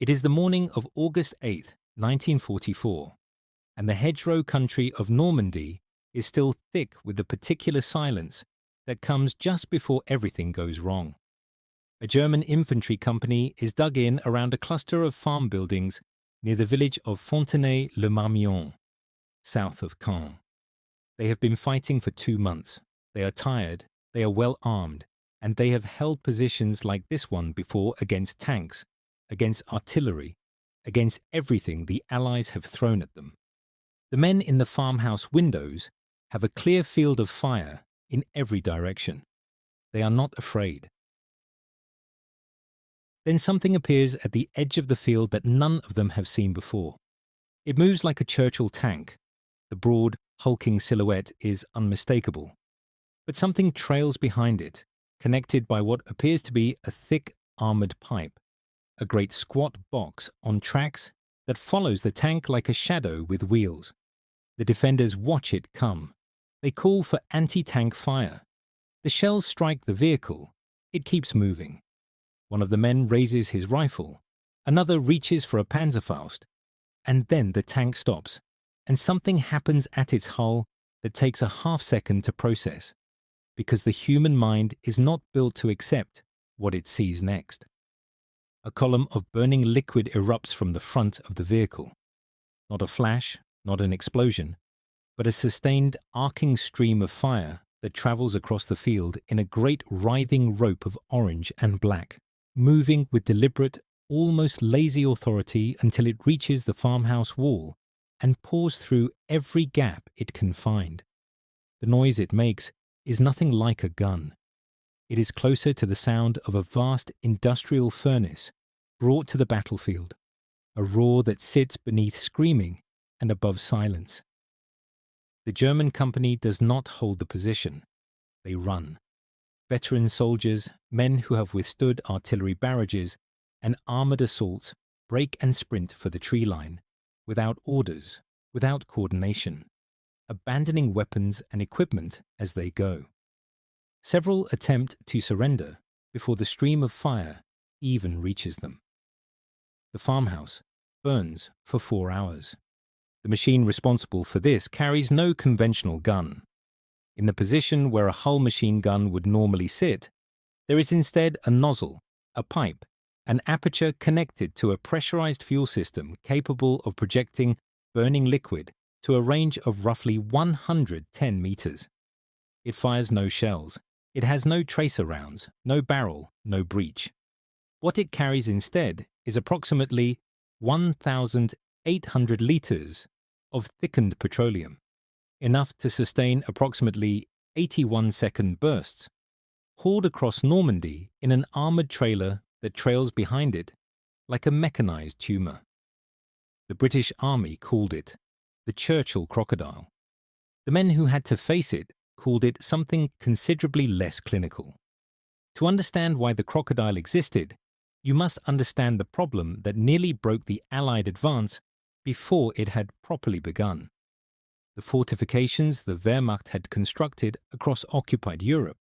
It is the morning of August 8th, 1944, and the hedgerow country of Normandy is still thick with the particular silence that comes just before everything goes wrong. A German infantry company is dug in around a cluster of farm buildings near the village of Fontenay-le-Marmion, south of Caen. They have been fighting for 2 months. They are tired, they are well armed, and they have held positions like this one before against tanks, against artillery, against everything the Allies have thrown at them. The men in the farmhouse windows have a clear field of fire in every direction. They are not afraid. Then something appears at the edge of the field that none of them have seen before. It moves like a Churchill tank. The broad, hulking silhouette is unmistakable. But something trails behind it, connected by what appears to be a thick, armoured pipe, a great squat box on tracks that follows the tank like a shadow with wheels. The defenders watch it come. They call for anti-tank fire. The shells strike the vehicle. It keeps moving. One of the men raises his rifle. Another reaches for a Panzerfaust. And then the tank stops, and something happens at its hull that takes a half-second to process, because the human mind is not built to accept what it sees next. A column of burning liquid erupts from the front of the vehicle. Not a flash, not an explosion, but a sustained arcing stream of fire that travels across the field in a great writhing rope of orange and black, moving with deliberate, almost lazy authority until it reaches the farmhouse wall and pours through every gap it can find. The noise it makes is nothing like a gun. It is closer to the sound of a vast industrial furnace brought to the battlefield, a roar that sits beneath screaming and above silence. The German company does not hold the position. They run. Veteran soldiers, men who have withstood artillery barrages and armoured assaults, break and sprint for the tree line, without orders, without coordination, abandoning weapons and equipment as they go. Several attempt to surrender before the stream of fire even reaches them. The farmhouse burns for 4 hours. The machine responsible for this carries no conventional gun. In the position where a hull machine gun would normally sit, there is instead a nozzle, a pipe, an aperture connected to a pressurized fuel system capable of projecting burning liquid to a range of roughly 110 meters. It fires no shells. It has no tracer rounds, no barrel, no breech. What it carries instead is approximately 1,800 litres of thickened petroleum, enough to sustain approximately 81-second bursts, hauled across Normandy in an armoured trailer that trails behind it like a mechanised tumour. The British Army called it the Churchill Crocodile. The men who had to face it called it something considerably less clinical. To understand why the crocodile existed, you must understand the problem that nearly broke the Allied advance before it had properly begun. The fortifications the Wehrmacht had constructed across occupied Europe,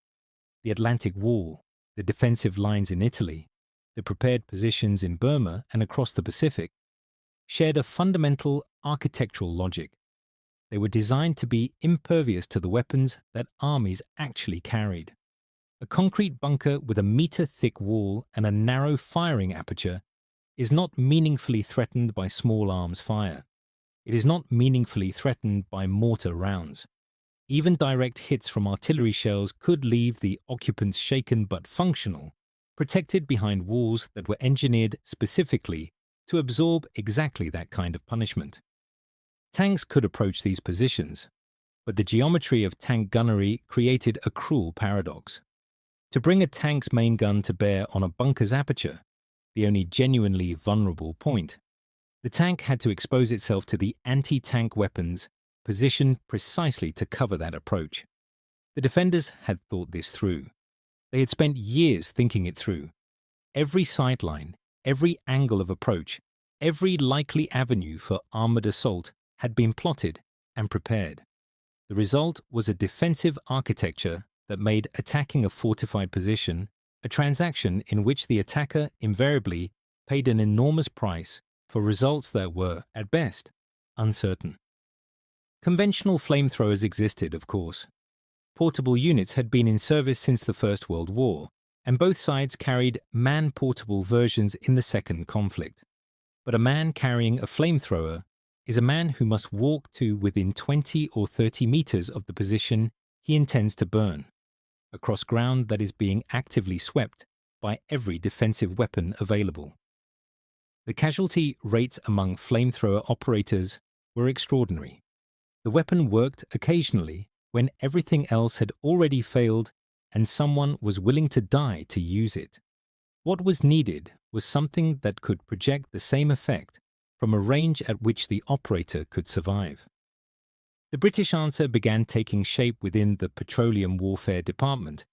the Atlantic Wall, the defensive lines in Italy, the prepared positions in Burma and across the Pacific, shared a fundamental architectural logic. They were designed to be impervious to the weapons that armies actually carried. A concrete bunker with a meter-thick wall and a narrow firing aperture is not meaningfully threatened by small arms fire. It is not meaningfully threatened by mortar rounds. Even direct hits from artillery shells could leave the occupants shaken but functional, protected behind walls that were engineered specifically to absorb exactly that kind of punishment. Tanks could approach these positions, but the geometry of tank gunnery created a cruel paradox. To bring a tank's main gun to bear on a bunker's aperture, the only genuinely vulnerable point, the tank had to expose itself to the anti-tank weapons positioned precisely to cover that approach. The defenders had thought this through. They had spent years thinking it through. Every sightline, every angle of approach, every likely avenue for armoured assault had been plotted and prepared. The result was a defensive architecture that made attacking a fortified position a transaction in which the attacker invariably paid an enormous price for results that were, at best, uncertain. Conventional flamethrowers existed, of course. Portable units had been in service since the First World War, and both sides carried man-portable versions in the Second Conflict. But a man carrying a flamethrower is a man who must walk to within 20 or 30 meters of the position he intends to burn, across ground that is being actively swept by every defensive weapon available. The casualty rates among flamethrower operators were extraordinary. The weapon worked occasionally when everything else had already failed and someone was willing to die to use it. What was needed was something that could project the same effect from a range at which the operator could survive. The British answer began taking shape within the Petroleum Warfare Department,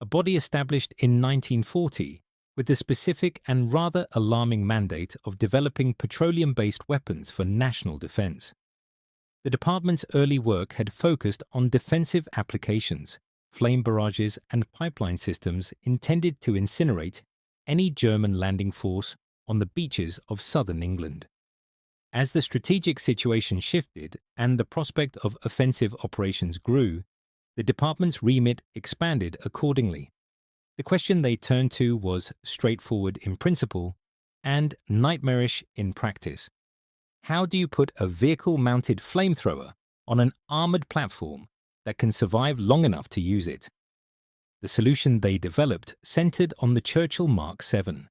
a body established in 1940 with the specific and rather alarming mandate of developing petroleum-based weapons for national defense. The department's early work had focused on defensive applications, flame barrages and pipeline systems intended to incinerate any German landing force on the beaches of southern England. As the strategic situation shifted and the prospect of offensive operations grew, the department's remit expanded accordingly. The question they turned to was straightforward in principle and nightmarish in practice. How do you put a vehicle-mounted flamethrower on an armored platform that can survive long enough to use it? The solution they developed centered on the Churchill Mark 7,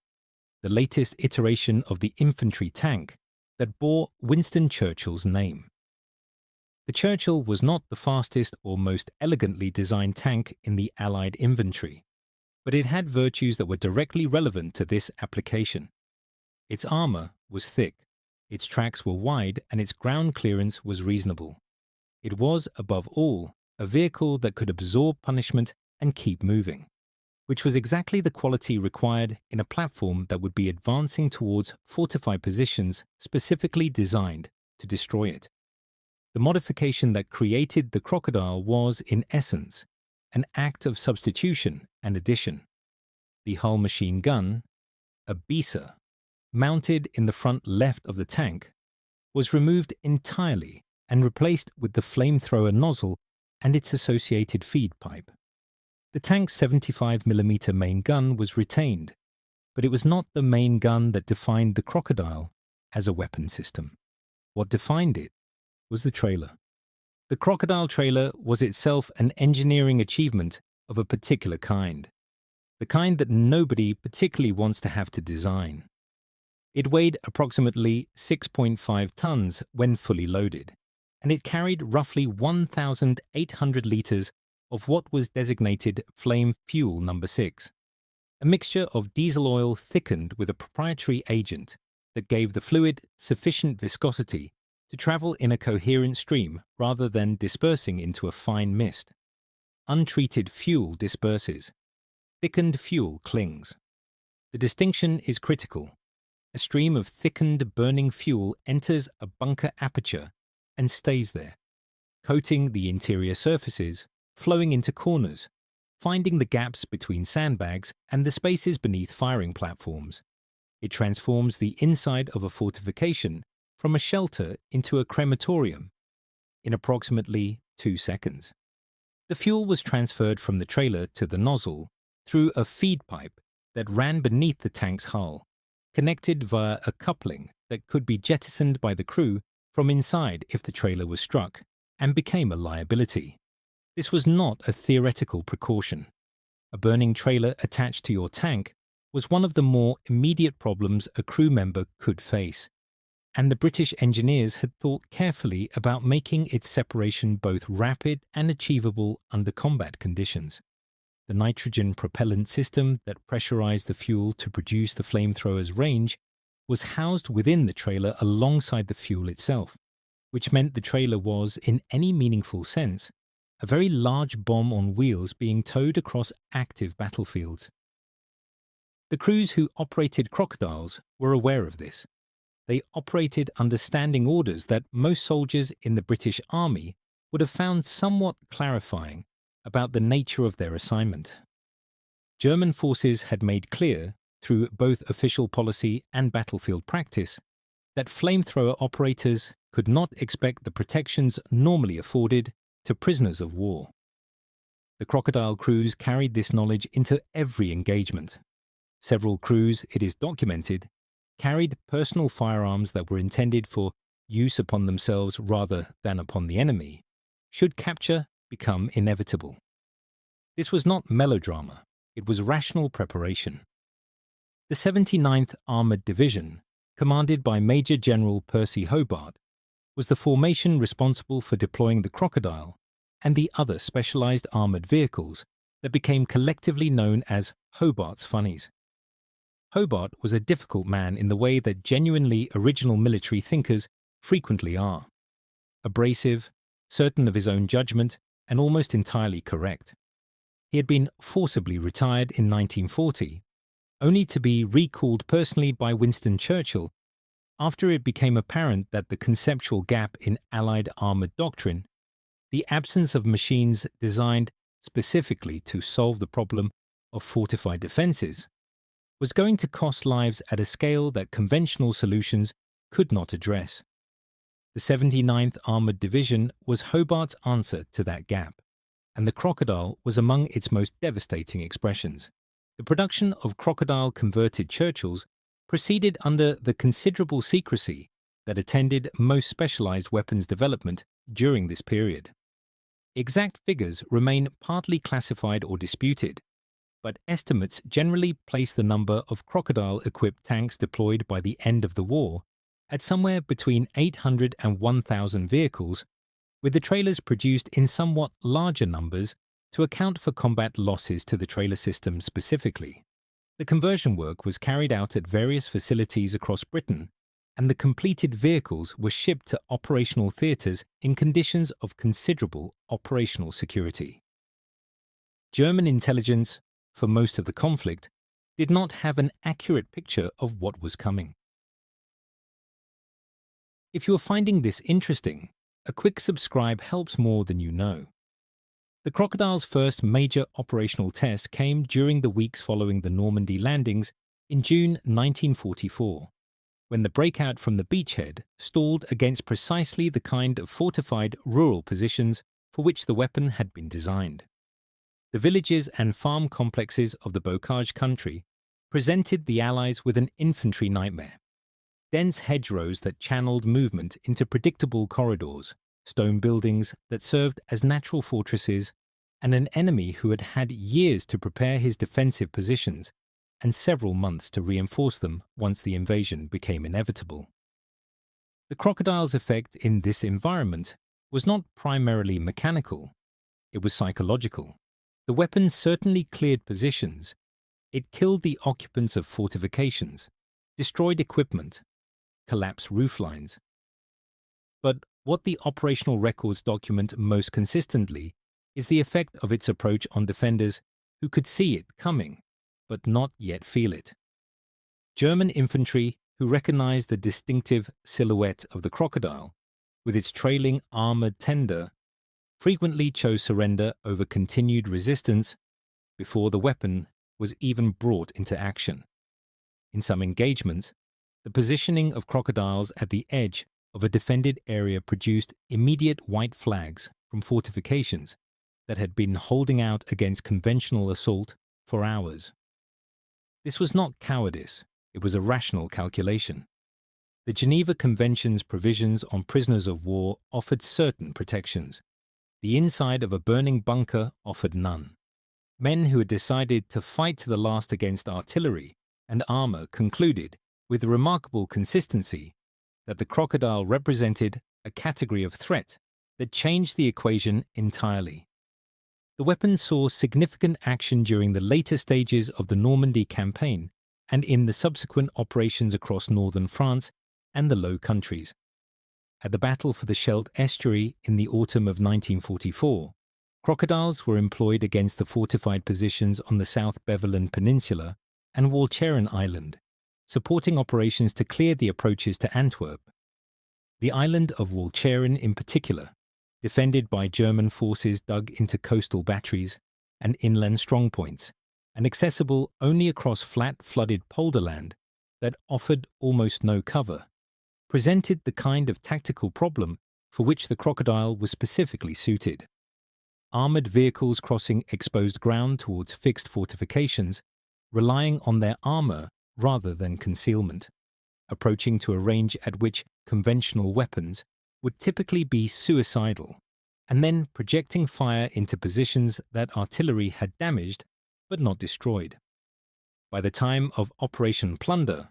the latest iteration of the infantry tank that bore Winston Churchill's name. The Churchill was not the fastest or most elegantly designed tank in the Allied inventory, but it had virtues that were directly relevant to this application. Its armor was thick, its tracks were wide, and its ground clearance was reasonable. It was, above all, a vehicle that could absorb punishment and keep moving, which was exactly the quality required in a platform that would be advancing towards fortified positions specifically designed to destroy it. The modification that created the Crocodile was, in essence, an act of substitution and addition. The hull machine gun, a Bisa, mounted in the front left of the tank, was removed entirely and replaced with the flamethrower nozzle and its associated feed pipe. The tank's 75mm main gun was retained, but it was not the main gun that defined the Crocodile as a weapon system. What defined it was the trailer. The Crocodile trailer was itself an engineering achievement of a particular kind, the kind that nobody particularly wants to have to design. It weighed approximately 6.5 tons when fully loaded, and it carried roughly 1,800 litres of what was designated flame fuel number 6, a mixture of diesel oil thickened with a proprietary agent that gave the fluid sufficient viscosity to travel in a coherent stream rather than dispersing into a fine mist. Untreated fuel disperses. Thickened fuel clings. The distinction is critical. A stream of thickened burning fuel enters a bunker aperture and stays there, coating the interior surfaces, flowing into corners, finding the gaps between sandbags and the spaces beneath firing platforms. It transforms the inside of a fortification from a shelter into a crematorium in approximately 2 seconds. The fuel was transferred from the trailer to the nozzle through a feed pipe that ran beneath the tank's hull, connected via a coupling that could be jettisoned by the crew from inside if the trailer was struck, and became a liability. This was not a theoretical precaution. A burning trailer attached to your tank was one of the more immediate problems a crew member could face, and the British engineers had thought carefully about making its separation both rapid and achievable under combat conditions. The nitrogen propellant system that pressurized the fuel to produce the flamethrower's range was housed within the trailer alongside the fuel itself, which meant the trailer was, in any meaningful sense, a very large bomb on wheels being towed across active battlefields. The crews who operated Crocodiles were aware of this. They operated under standing orders that most soldiers in the British Army would have found somewhat clarifying about the nature of their assignment. German forces had made clear through both official policy and battlefield practice, that flamethrower operators could not expect the protections normally afforded to prisoners of war. The Crocodile crews carried this knowledge into every engagement. Several crews, it is documented, carried personal firearms that were intended for use upon themselves rather than upon the enemy, should capture become inevitable. This was not melodrama, it was rational preparation. The 79th Armoured Division, commanded by Major General Percy Hobart, was the formation responsible for deploying the Crocodile and the other specialized armored vehicles that became collectively known as Hobart's Funnies. Hobart was a difficult man in the way that genuinely original military thinkers frequently are. Abrasive, certain of his own judgment, and almost entirely correct. He had been forcibly retired in 1940, only to be recalled personally by Winston Churchill after it became apparent that the conceptual gap in Allied armoured doctrine, the absence of machines designed specifically to solve the problem of fortified defences, was going to cost lives at a scale that conventional solutions could not address. The 79th Armoured Division was Hobart's answer to that gap, and the Crocodile was among its most devastating expressions. The production of Crocodile-converted Churchills proceeded under the considerable secrecy that attended most specialized weapons development during this period. Exact figures remain partly classified or disputed, but estimates generally place the number of Crocodile-equipped tanks deployed by the end of the war at somewhere between 800 and 1,000 vehicles, with the trailers produced in somewhat larger numbers to account for combat losses to the trailer system specifically. The conversion work was carried out at various facilities across Britain, and the completed vehicles were shipped to operational theatres in conditions of considerable operational security. German intelligence, for most of the conflict, did not have an accurate picture of what was coming. If you are finding this interesting, a quick subscribe helps more than you know. The Crocodile's first major operational test came during the weeks following the Normandy landings in June 1944, when the breakout from the beachhead stalled against precisely the kind of fortified rural positions for which the weapon had been designed. The villages and farm complexes of the Bocage country presented the Allies with an infantry nightmare. Dense hedgerows that channeled movement into predictable corridors, stone buildings that served as natural fortresses, and an enemy who had had years to prepare his defensive positions and several months to reinforce them once the invasion became inevitable. The Crocodile's effect in this environment was not primarily mechanical, it was psychological. The weapon certainly cleared positions. It killed the occupants of fortifications, destroyed equipment, collapsed rooflines. But what the operational records document most consistently is the effect of its approach on defenders who could see it coming, but not yet feel it. German infantry who recognized the distinctive silhouette of the Crocodile, with its trailing armored tender, frequently chose surrender over continued resistance before the weapon was even brought into action. In some engagements, the positioning of Crocodiles at the edge of a defended area produced immediate white flags from fortifications that had been holding out against conventional assault for hours. This was not cowardice, it was a rational calculation. The Geneva Convention's provisions on prisoners of war offered certain protections. The inside of a burning bunker offered none. Men who had decided to fight to the last against artillery and armour concluded, with remarkable consistency, that the Crocodile represented a category of threat that changed the equation entirely. The weapon saw significant action during the later stages of the Normandy campaign and in the subsequent operations across northern France and the Low Countries. At the Battle for the Scheldt Estuary in the autumn of 1944, Crocodiles were employed against the fortified positions on the South Beveland Peninsula and Walcheren Island, supporting operations to clear the approaches to Antwerp. The island of Walcheren in particular, defended by German forces dug into coastal batteries and inland strongpoints, and accessible only across flat, flooded polderland that offered almost no cover, presented the kind of tactical problem for which the Crocodile was specifically suited. Armoured vehicles crossing exposed ground towards fixed fortifications, relying on their armour rather than concealment, approaching to a range at which conventional weapons would typically be suicidal, and then projecting fire into positions that artillery had damaged but not destroyed. By the time of Operation Plunder,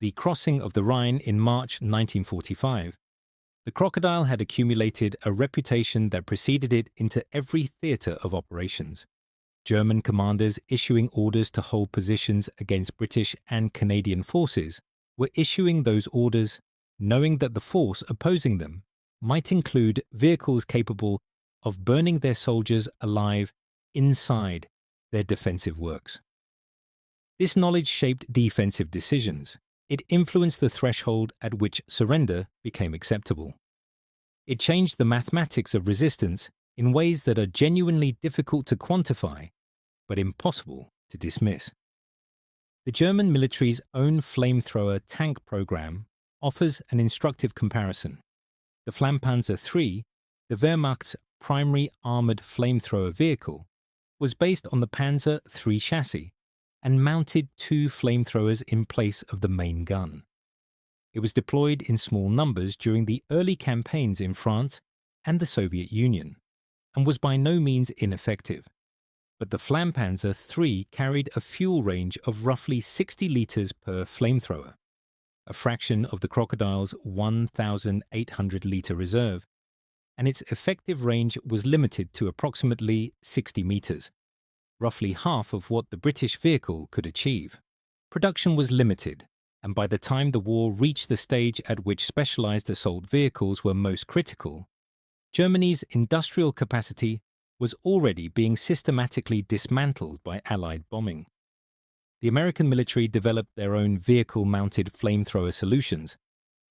the crossing of the Rhine in March 1945, the Crocodile had accumulated a reputation that preceded it into every theatre of operations. German commanders issuing orders to hold positions against British and Canadian forces were issuing those orders knowing that the force opposing them might include vehicles capable of burning their soldiers alive inside their defensive works. This knowledge shaped defensive decisions. It influenced the threshold at which surrender became acceptable. It changed the mathematics of resistance in ways that are genuinely difficult to quantify, but impossible to dismiss. The German military's own flamethrower tank program offers an instructive comparison. The Flammpanzer III, the Wehrmacht's primary armoured flamethrower vehicle, was based on the Panzer III chassis and mounted two flamethrowers in place of the main gun. It was deployed in small numbers during the early campaigns in France and the Soviet Union, and was by no means ineffective. But the Flammpanzer III carried a fuel range of roughly 60 litres per flamethrower, a fraction of the Crocodile's 1,800-litre reserve, and its effective range was limited to approximately 60 metres, roughly half of what the British vehicle could achieve. Production was limited, and by the time the war reached the stage at which specialized assault vehicles were most critical, Germany's industrial capacity was already being systematically dismantled by Allied bombing. The American military developed their own vehicle-mounted flamethrower solutions,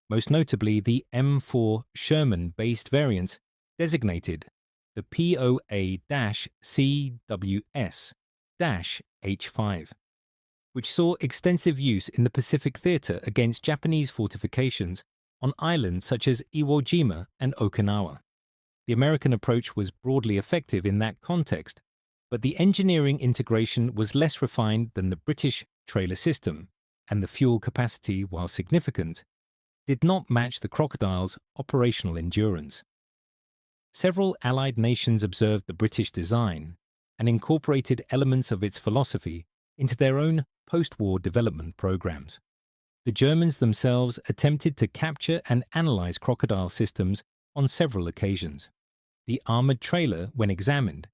most notably the M4 Sherman-based variant designated the POA-CWS-H5, which saw extensive use in the Pacific Theater against Japanese fortifications on islands such as Iwo Jima and Okinawa. The American approach was broadly effective in that context, but the engineering integration was less refined than the British trailer system, and the fuel capacity, while significant, did not match the Crocodile's operational endurance. Several Allied nations observed the British design and incorporated elements of its philosophy into their own post-war development programs. The Germans themselves attempted to capture and analyze Crocodile systems on several occasions. The armored trailer, when examined,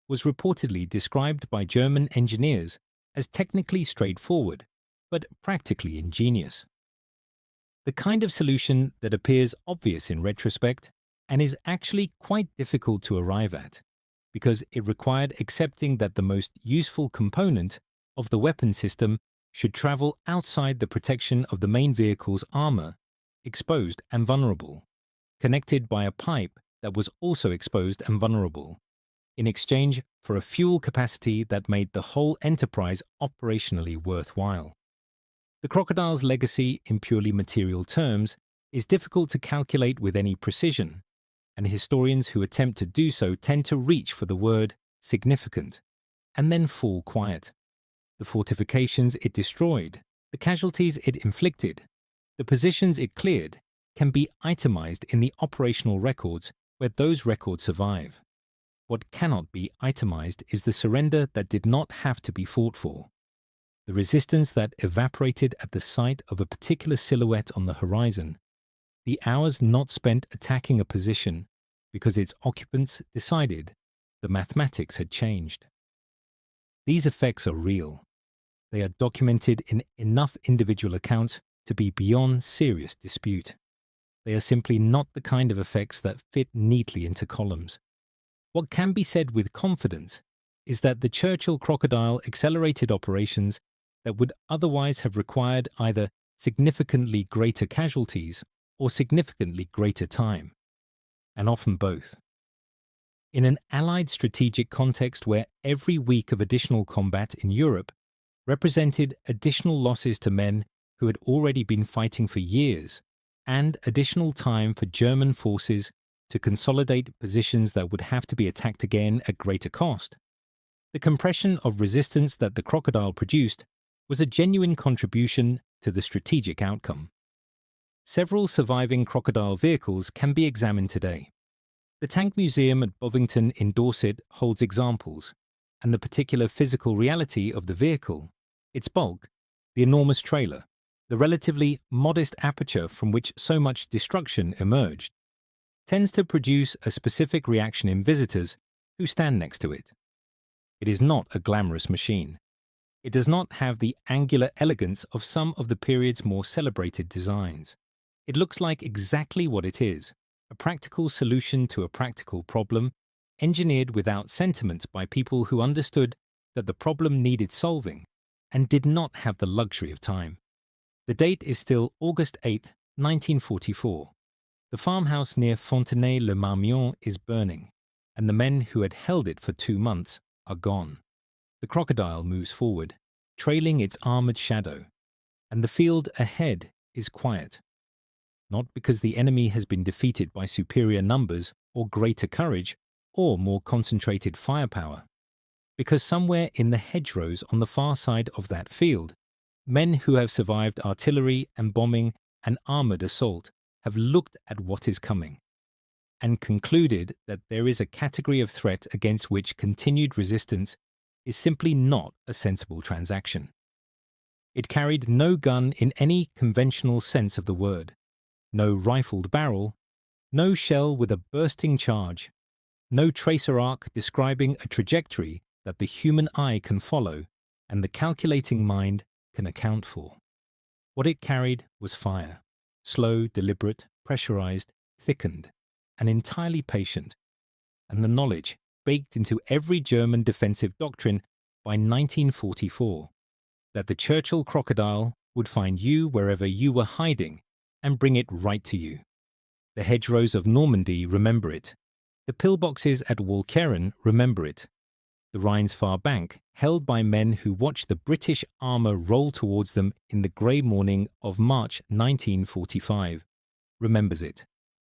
was reportedly described by German engineers as technically straightforward, but practically ingenious. The kind of solution that appears obvious in retrospect and is actually quite difficult to arrive at, because it required accepting that the most useful component of the weapon system should travel outside the protection of the main vehicle's armor, exposed and vulnerable, connected by a pipe that was also exposed and vulnerable, in exchange for a fuel capacity that made the whole enterprise operationally worthwhile. The Crocodile's legacy in purely material terms is difficult to calculate with any precision, and historians who attempt to do so tend to reach for the word significant and then fall quiet. The fortifications it destroyed, the casualties it inflicted, the positions it cleared can be itemized in the operational records where those records survive. What cannot be itemized is the surrender that did not have to be fought for, the resistance that evaporated at the sight of a particular silhouette on the horizon, the hours not spent attacking a position because its occupants decided the mathematics had changed. These effects are real. They are documented in enough individual accounts to be beyond serious dispute. They are simply not the kind of effects that fit neatly into columns. What can be said with confidence is that the Churchill Crocodile accelerated operations that would otherwise have required either significantly greater casualties or significantly greater time, and often both. In an Allied strategic context where every week of additional combat in Europe represented additional losses to men who had already been fighting for years, and additional time for German forces to consolidate positions that would have to be attacked again at greater cost. The compression of resistance that the Crocodile produced was a genuine contribution to the strategic outcome. Several surviving Crocodile vehicles can be examined today. The Tank Museum at Bovington in Dorset holds examples, and the particular physical reality of the vehicle, its bulk, the enormous trailer, the relatively modest aperture from which so much destruction emerged, tends to produce a specific reaction in visitors who stand next to it. It is not a glamorous machine. It does not have the angular elegance of some of the period's more celebrated designs. It looks like exactly what it is, a practical solution to a practical problem, engineered without sentiment by people who understood that the problem needed solving and did not have the luxury of time. The date is still August 8, 1944. The farmhouse near Fontenay-le-Marmion is burning, and the men who had held it for 2 months are gone. The Crocodile moves forward, trailing its armored shadow, and the field ahead is quiet. Not because the enemy has been defeated by superior numbers or greater courage or more concentrated firepower, because somewhere in the hedgerows on the far side of that field, men who have survived artillery and bombing and armored assault have looked at what is coming and concluded that there is a category of threat against which continued resistance is simply not a sensible transaction. It carried no gun in any conventional sense of the word, no rifled barrel, no shell with a bursting charge, no tracer arc describing a trajectory that the human eye can follow and the calculating mind can account for. What it carried was fire, slow, deliberate, pressurized, thickened, and entirely patient, and the knowledge baked into every German defensive doctrine by 1944 that the Churchill Crocodile would find you wherever you were hiding and bring it right to you. The hedgerows of Normandy remember it. The pillboxes at Walcheren remember it. The Rhine's far bank, held by men who watched the British armour roll towards them in the grey morning of March 1945, remembers it.